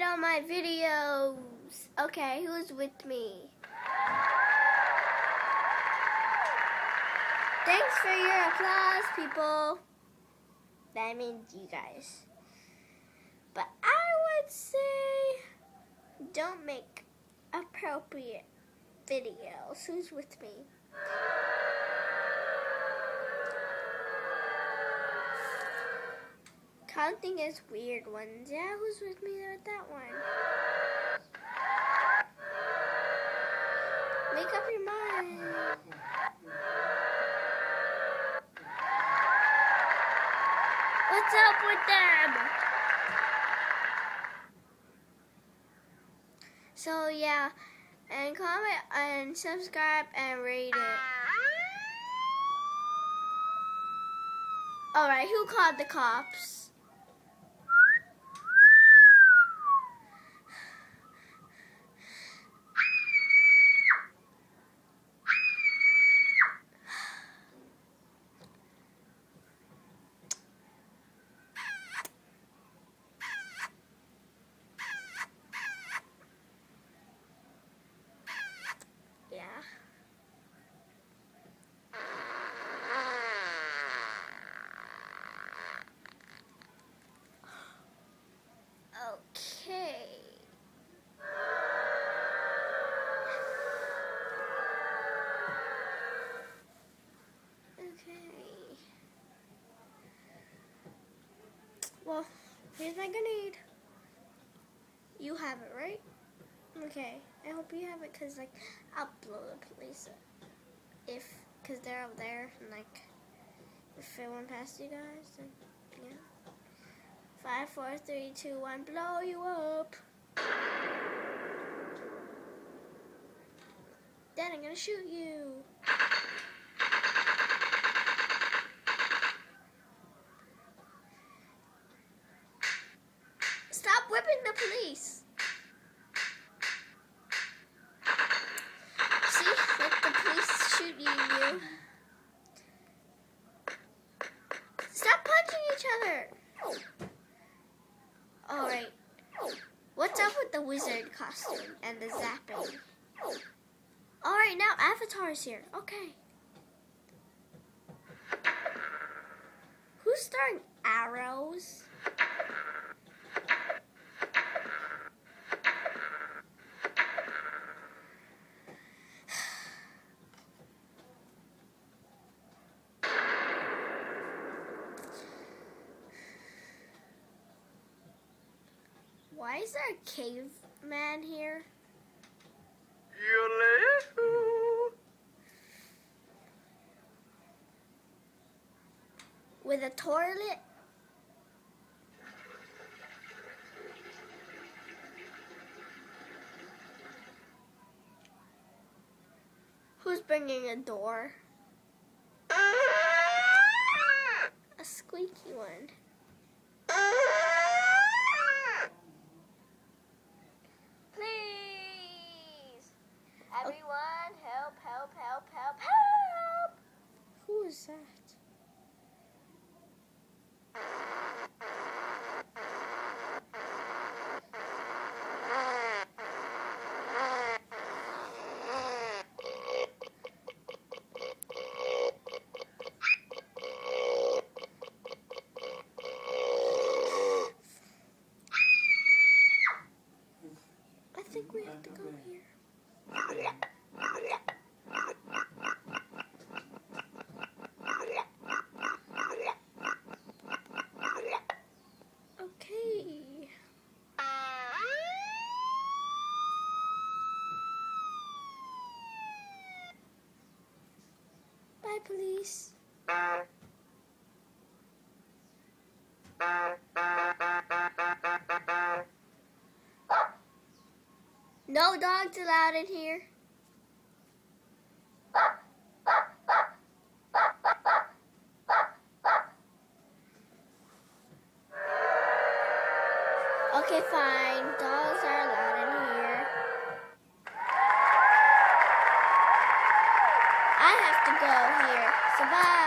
comment on my videos. Okay, who's with me? Thanks for your applause, people. That means you guys. But I would say don't make appropriate videos. Who's with me? Counting is weird ones. Yeah, who's with me with that one? Make up your mind. What's up with them? So yeah, and comment and subscribe and rate it. Alright, who called the cops? Yeah. Okay. Well, here's my grenade. You have it, right? Okay. I hope you have it, cause like I'll blow the police up cause they're up there, and like if it went past you guys, then yeah. 5, 4, 3, 2, 1, blow you up. Then I'm gonna shoot you. Stop whipping the police. See, let the police shoot you. Stop punching each other. Alright. What's up with the wizard costume and the zapping? Alright, now Avatar's here. Okay. Who's throwing arrows? Why is there a caveman here? With a toilet? Who's bringing a door? A squeaky one. Please! Everyone, help, help, help, help, help! Who is that? I think we have to go here. Okay. Bye, police. No dogs allowed in here. Okay, fine. Dogs are allowed in here. I have to go here. So bye.